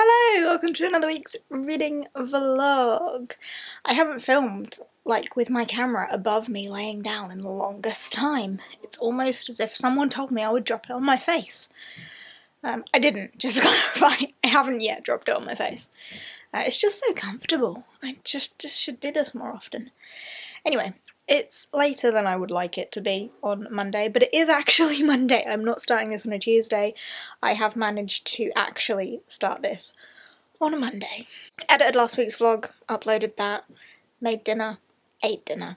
Hello, welcome to another week's reading vlog. I haven't filmed, like, with my camera above me laying down in the longest time. It's almost as if someone told me I would drop it on my face. I didn't, just to clarify. I haven't yet dropped it on my face. It's just so comfortable. I just should do this more often. Anyway, it's later than I would like it to be on Monday, but it is actually Monday. I'm not starting this on a Tuesday. I have managed to actually start this on a Monday. Edited last week's vlog, uploaded that, made dinner, ate dinner,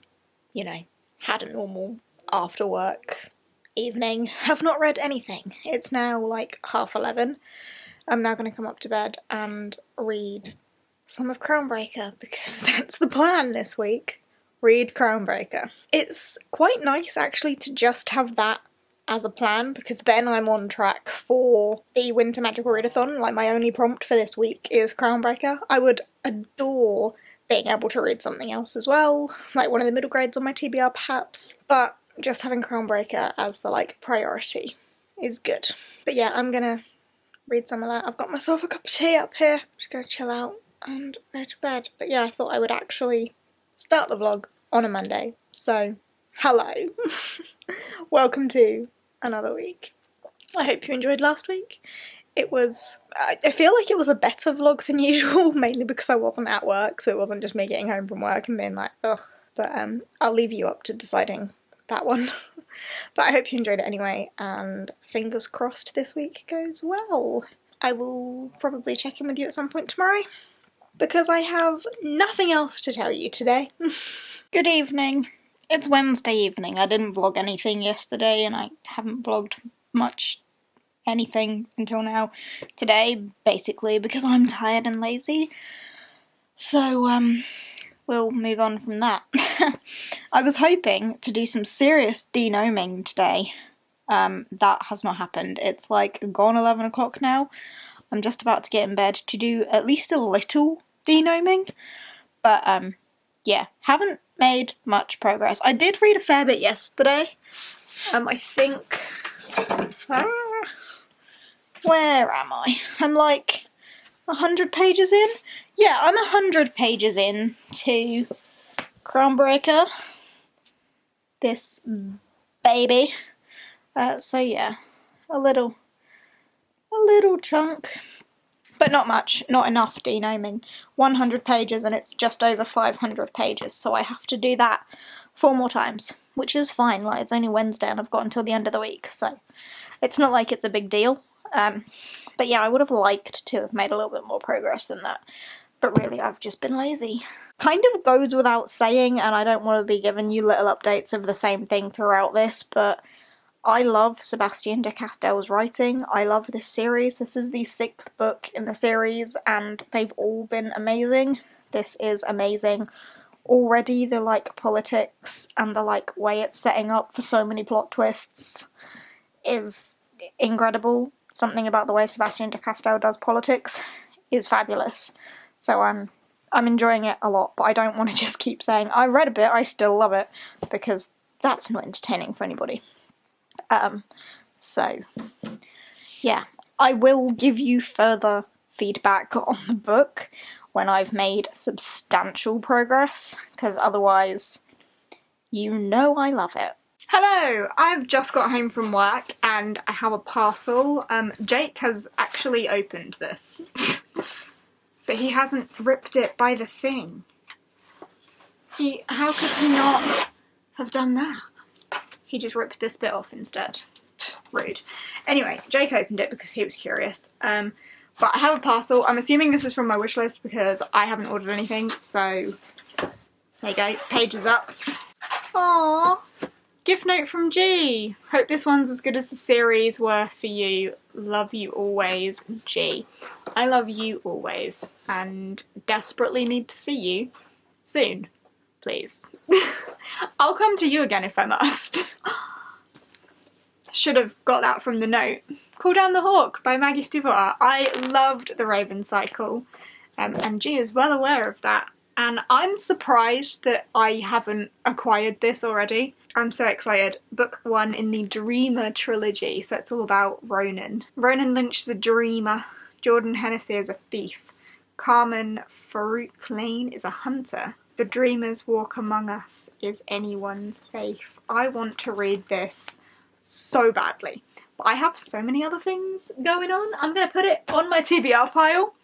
you know, had a normal after work evening. Have not read anything. It's now like 11:30. I'm now going to come up to bed and read some of Crownbreaker because that's the plan this week. Read Crownbreaker. It's quite nice actually to just have that as a plan because then I'm on track for the Winter Magical Readathon. Like, my only prompt for this week is Crownbreaker. I would adore being able to read something else as well, like one of the middle grades on my TBR perhaps, but just having Crownbreaker as the like priority is good. But yeah, I'm gonna read some of that. I've got myself a cup of tea up here. I'm just gonna chill out and go to bed. But yeah, I thought I would actually start the vlog on a Monday. So, hello. Welcome to another week. I hope you enjoyed last week. It was, I feel like it was a better vlog than usual, mainly because I wasn't at work, so it wasn't just me getting home from work and being like, ugh. But I'll leave you up to deciding that one. But I hope you enjoyed it anyway, and fingers crossed this week goes well. I will probably check in with you at some point tomorrow, because I have nothing else to tell you today. Good evening. It's Wednesday evening. I didn't vlog anything yesterday and I haven't vlogged much anything until now today, basically because I'm tired and lazy. So, we'll move on from that. I was hoping to do some serious denoming today. That has not happened. It's like gone 11 o'clock now. I'm just about to get in bed to do at least a little denoming, but yeah, haven't made much progress. I did read a fair bit yesterday. I think, where am I? I'm like 100 pages in? Yeah, I'm 100 pages in to Crownbreaker, this baby. So yeah, a little chunk. But not much, not enough denoming. 100 pages and it's just over 500 pages, so I have to do that 4 more times, which is fine. Like, it's only Wednesday and I've got until the end of the week, so it's not like it's a big deal. But yeah, I would have liked to have made a little bit more progress than that, but really I've just been lazy. Kind of goes without saying, and I don't want to be giving you little updates of the same thing throughout this, but I love Sebastien de Castell's writing. I love this series. This is the 6th book in the series, and they've all been amazing. This is amazing. Already, the, like, politics and the, like, way it's setting up for so many plot twists is incredible. Something about the way Sebastien de Castell does politics is fabulous. So I'm enjoying it a lot, but I don't want to just keep saying, I read a bit, I still love it, because that's not entertaining for anybody. So, yeah, I will give you further feedback on the book when I've made substantial progress, because otherwise, you know I love it. Hello! I've just got home from work and I have a parcel. Jake has actually opened this, but he hasn't ripped it by the thing. How could he not have done that? He just ripped this bit off instead. Rude. Anyway, Jake opened it because he was curious. But I have a parcel. I'm assuming this is from my wish list because I haven't ordered anything, so there you go. Page is up. Aww. Gift note from G. Hope this one's as good as the series were for you. Love you always, G. I love you always and desperately need to see you soon. Please. I'll come to you again if I must. Should have got that from the note. Call Down the Hawk by Maggie Stiefvater. I loved The Raven Cycle, and G is well aware of that. And I'm surprised that I haven't acquired this already. I'm so excited. Book 1 in the Dreamer trilogy, so it's all about Ronan. Ronan Lynch is a dreamer. Jordan Hennessy is a thief. Carmen Farouk Lane is a hunter. The dreamers walk among us. Is anyone safe? I want to read this so badly, but I have so many other things going on. I'm going to put it on my TBR pile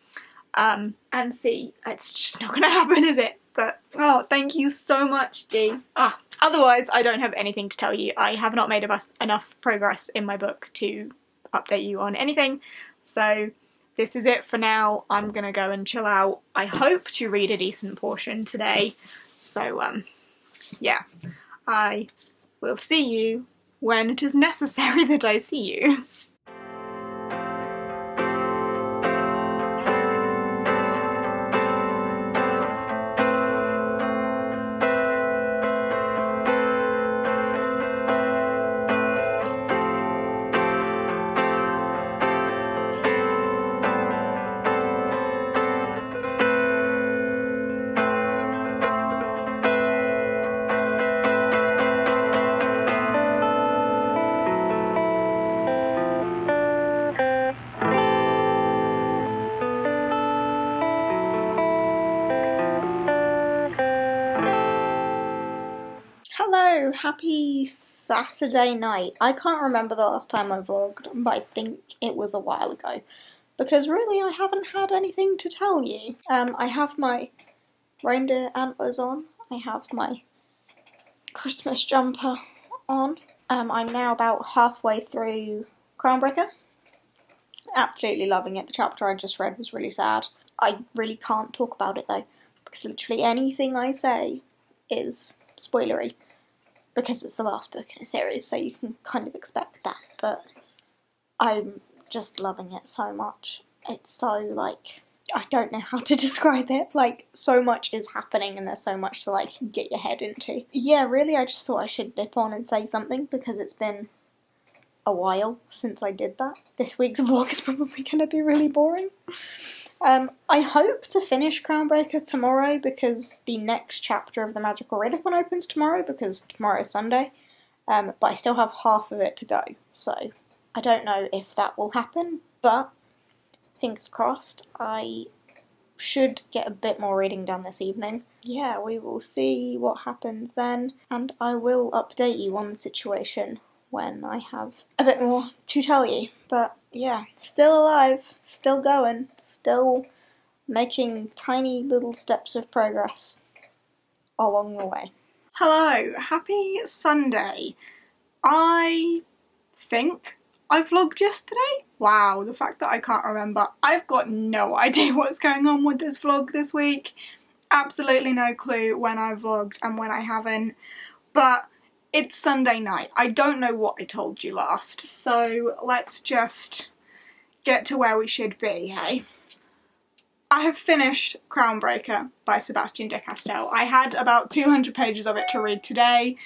and see. It's just not going to happen, is it? But, oh, thank you so much, G. Otherwise, I don't have anything to tell you. I have not made enough progress in my book to update you on anything, so this is it for now. I'm going to go and chill out. I hope to read a decent portion today, so, yeah. I will see you when it is necessary that I see you. Hello, happy Saturday night. I can't remember the last time I vlogged, but I think it was a while ago. Because really I haven't had anything to tell you. I have my reindeer antlers on. I have my Christmas jumper on. I'm now about halfway through Crownbreaker. Absolutely loving it. The chapter I just read was really sad. I really can't talk about it though, because literally anything I say is spoilery. Because it's the last book in a series, so you can kind of expect that, but I'm just loving it so much. It's so, like, I don't know how to describe it, like, so much is happening and there's so much to, like, get your head into. Yeah, really, I just thought I should dip on and say something, because it's been a while since I did that. This week's vlog is probably going to be really boring. I hope to finish Crownbreaker tomorrow, because the next chapter of the Magical Readathon opens tomorrow, because tomorrow's Sunday, but I still have half of it to go, so I don't know if that will happen, but fingers crossed. I should get a bit more reading done this evening. Yeah, we will see what happens then, and I will update you on the situation when I have a bit more to tell you. But yeah, still alive, still going, still making tiny little steps of progress along the way. Hello, happy Sunday. I think I vlogged yesterday? Wow, the fact that I can't remember. I've got no idea what's going on with this vlog this week. Absolutely no clue when I vlogged and when I haven't. But it's Sunday night. I don't know what I told you last, so let's just get to where we should be, hey? I have finished Crownbreaker by Sebastian de Castell. I had about 200 pages of it to read today,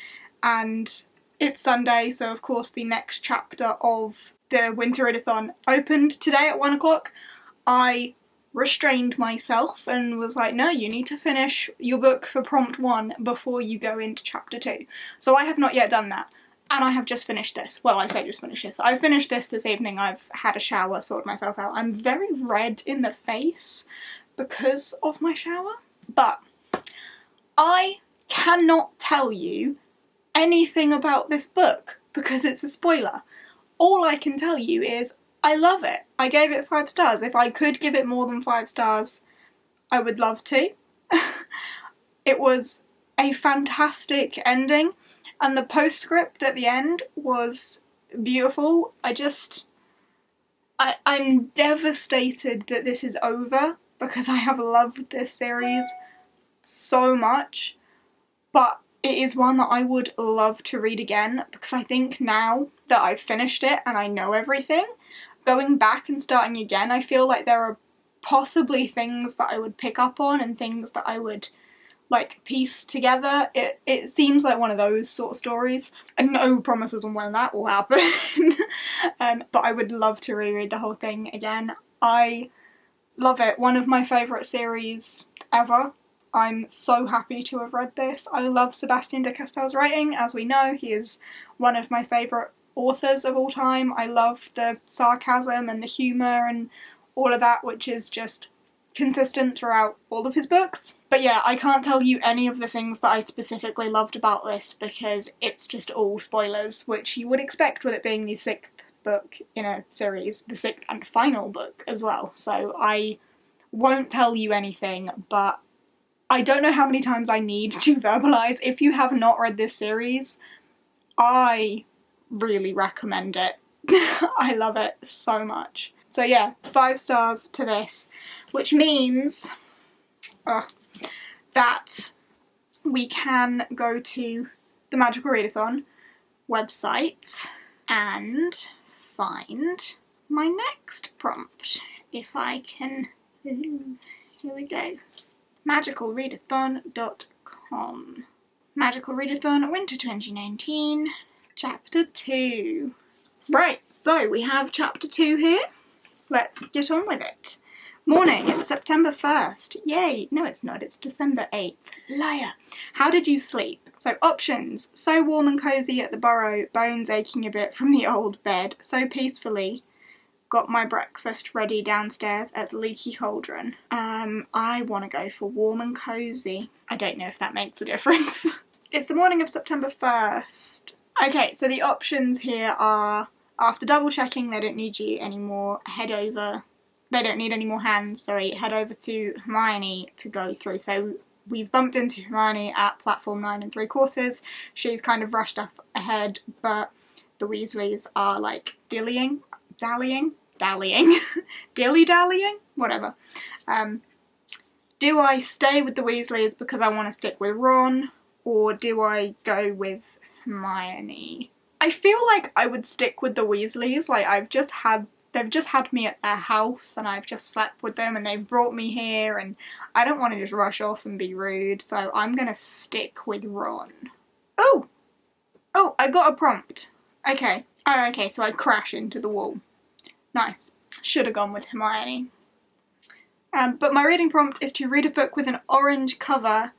and it's Sunday, so of course the next chapter of the Winter Readathon opened today at 1 o'clock. I restrained myself and was like, no, you need to finish your book for prompt 1 before you go into chapter 2. So I have not yet done that, and I have just finished this. Well, I say just finished this. I finished this evening. I've had a shower, sorted myself out. I'm very red in the face because of my shower, but I cannot tell you anything about this book because it's a spoiler. All I can tell you is I love it. I gave it 5 stars. If I could give it more than 5 stars, I would love to. It was a fantastic ending, and the postscript at the end was beautiful. I'm devastated that this is over because I have loved this series so much, but it is one that I would love to read again because I think now that I've finished it and I know everything, going back and starting again, I feel like there are possibly things that I would pick up on and things that I would like piece together. It seems like one of those sort of stories, and no promises on when that will happen. But I would love to reread the whole thing again. I love it. One of my favourite series ever. I'm so happy to have read this. I love Sebastian de Castell's writing. As we know, he is one of my favourite authors of all time. I love the sarcasm and the humour and all of that, which is just consistent throughout all of his books. But yeah, I can't tell you any of the things that I specifically loved about this because it's just all spoilers, which you would expect with it being the 6th book in a series, the 6th and final book as well. So I won't tell you anything, but I don't know how many times I need to verbalise. If you have not read this series, I really recommend it. I love it so much. So yeah, 5 stars to this, which means that we can go to the Magical Readathon website and find my next prompt. If I can... Here we go. magicalreadathon.com. Magical Readathon Winter 2019, Chapter 2. Right, so we have Chapter 2 here. Let's get on with it. Morning, it's September 1st. Yay! No, it's not, it's December 8th. Liar! How did you sleep? So, options. So warm and cosy at the burrow, bones aching a bit from the old bed. So peacefully. Got my breakfast ready downstairs at the leaky cauldron. I want to go for warm and cosy. I don't know if that makes a difference. It's the morning of September 1st. Okay, so the options here are, after double checking they don't need you anymore, they don't need any more hands, sorry, head over to Hermione to go through. So we've bumped into Hermione at platform 9 3/4. She's kind of rushed up ahead, but the Weasleys are like dallying, dilly-dallying, whatever. Do I stay with the Weasleys because I want to stick with Ron, or do I go with Hermione? I feel like I would stick with the Weasleys. Like, they've just had me at their house and I've just slept with them and they've brought me here and I don't want to just rush off and be rude, so I'm gonna stick with Ron. Oh, I got a prompt. Okay. Oh, okay, so I crash into the wall. Nice. Should have gone with Hermione. But my reading prompt is to read a book with an orange cover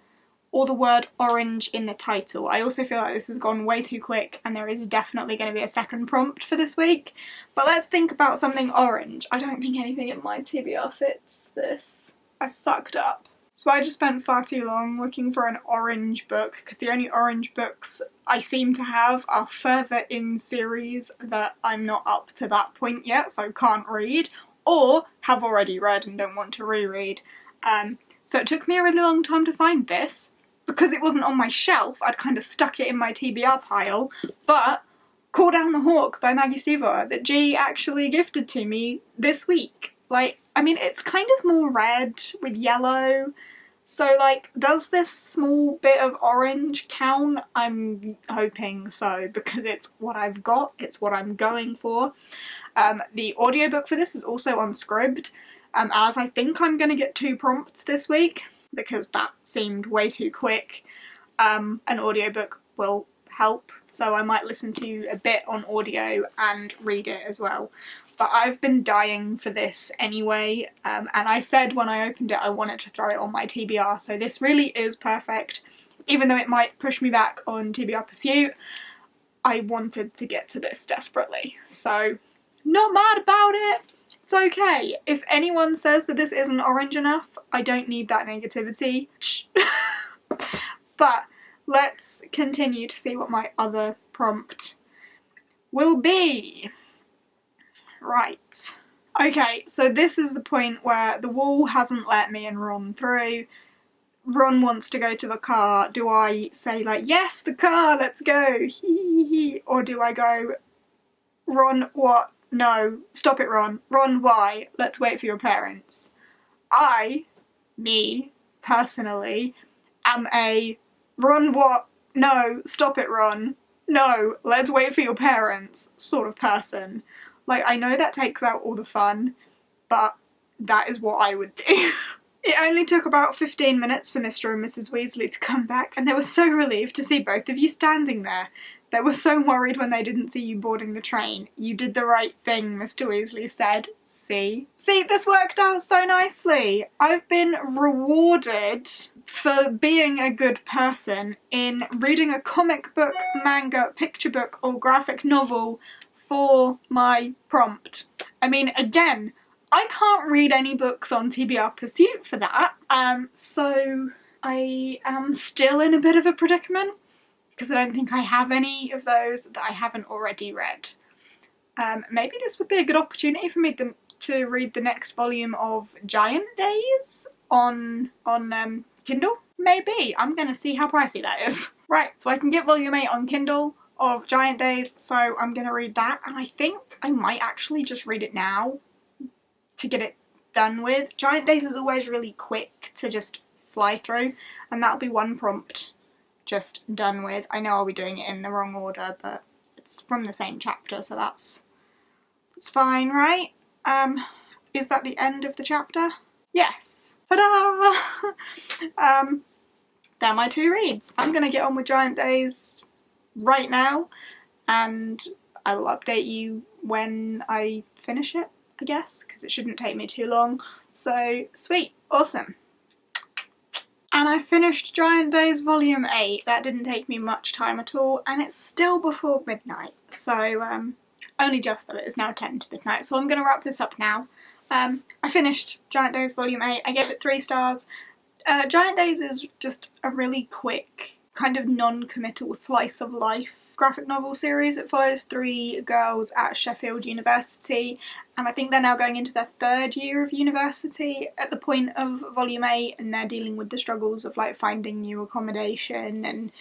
or the word orange in the title. I also feel like this has gone way too quick and there is definitely going to be a second prompt for this week. But let's think about something orange. I don't think anything in my TBR fits this. I fucked up. So I just spent far too long looking for an orange book because the only orange books I seem to have are further in series that I'm not up to that point yet, so can't read, or have already read and don't want to reread. So it took me a really long time to find this. Because it wasn't on my shelf, I'd kind of stuck it in my TBR pile, but Call Down the Hawk by Maggie Stiefvater that G actually gifted to me this week. Like, I mean, it's kind of more red with yellow, so like, does this small bit of orange count? I'm hoping so, because it's what I've got, it's what I'm going for. The audiobook for this is also on Scribd, as I think I'm going to get 2 prompts this week, because that seemed way too quick. An audiobook will help, so I might listen to a bit on audio and read it as well. But I've been dying for this anyway, and I said when I opened it I wanted to throw it on my TBR, so this really is perfect. Even though it might push me back on TBR Pursuit, I wanted to get to this desperately, so not mad about it. It's okay. If anyone says that this isn't orange enough, I don't need that negativity. But let's continue to see what my other prompt will be. Right. Okay, so this is the point where the wall hasn't let me and Ron through. Ron wants to go to the car. Do I say like, yes, the car, let's go, hee hee hee, or do I go, Ron, what? No, stop it, Ron. Ron, why? Let's wait for your parents. Me, personally, am a Ron, what? No, stop it, Ron. No, let's wait for your parents sort of person. Like, I know that takes out all the fun, but that is what I would do. It only took about 15 minutes for Mr. and Mrs. Weasley to come back, and they were so relieved to see both of you standing there. They were so worried when they didn't see you boarding the train. You did the right thing, Mr. Weasley said. See? See, this worked out so nicely. I've been rewarded for being a good person in reading a comic book, manga, picture book, or graphic novel for my prompt. I mean, again, I can't read any books on TBR Pursuit for that, so I am still in a bit of a predicament because I don't think I have any of those that I haven't already read. Maybe this would be a good opportunity for me to read the next volume of Giant Days on Kindle. Maybe. I'm going to see how pricey that is. Right, so I can get volume 8 on Kindle of Giant Days, so I'm going to read that, and I think I might actually just read it now to get it done with. Giant Days is always really quick to just fly through, and that'll be one prompt just done with. I know I'll be doing it in the wrong order, but it's from the same chapter, so that's fine, right? Is that the end of the chapter? Yes. Ta-da! They're my 2 reads. I'm gonna get on with Giant Days right now, and I will update you when I finish it, I guess, because it shouldn't take me too long. So, sweet, awesome. And I finished Giant Days Volume 8. That didn't take me much time at all, and it's still before midnight. So, only just that it is now 10 to midnight, so I'm going to wrap this up now. I finished Giant Days Volume 8. I gave it 3 stars. Giant Days is just a really quick, kind of non-committal slice of life graphic novel series. It follows 3 girls at Sheffield University, and I think they're now going into their 3rd year of university at the point of Volume 8, and they're dealing with the struggles of like finding new accommodation and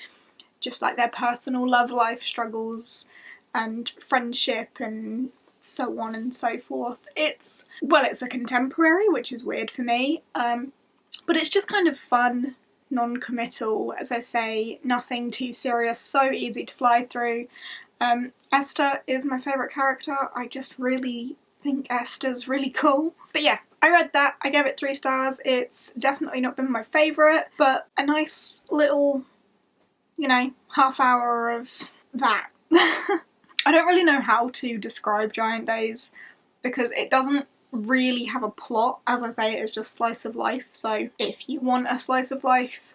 just like their personal love life struggles and friendship and so on and so forth. It's a contemporary, which is weird for me, but it's just kind of fun, non-committal, as I say, nothing too serious, so easy to fly through. Esther is my favourite character. I just really think Esther's really cool. But yeah, I read that, I gave it 3 stars. It's definitely not been my favourite, but a nice little, you know, half hour of that. I don't really know how to describe Giant Days because it doesn't really have a plot. As I say, it's just slice of life, so if you want a slice of life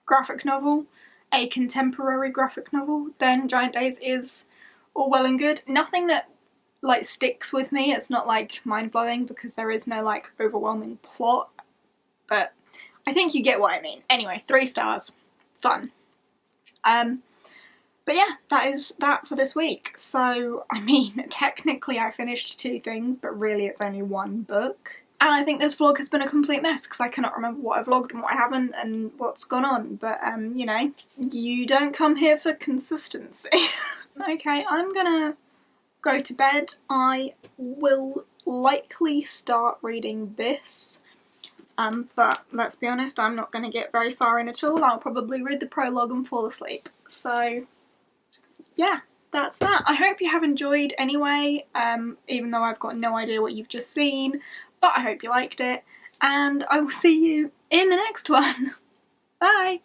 graphic novel, a contemporary graphic novel, then Giant Days is all well and good. Nothing that like sticks with me. It's not like mind-blowing because there is no like overwhelming plot, but I think you get what I mean. Anyway, 3 stars. Fun. But yeah, that is that for this week. So, I mean, technically I finished 2 things, but really it's only 1 book. And I think this vlog has been a complete mess because I cannot remember what I vlogged and what I haven't and what's gone on. But, you know, you don't come here for consistency. Okay, I'm gonna go to bed. I will likely start reading this. But let's be honest, I'm not going to get very far in at all. I'll probably read the prologue and fall asleep. So, yeah, that's that. I hope you have enjoyed anyway, even though I've got no idea what you've just seen, but I hope you liked it, and I will see you in the next one. Bye!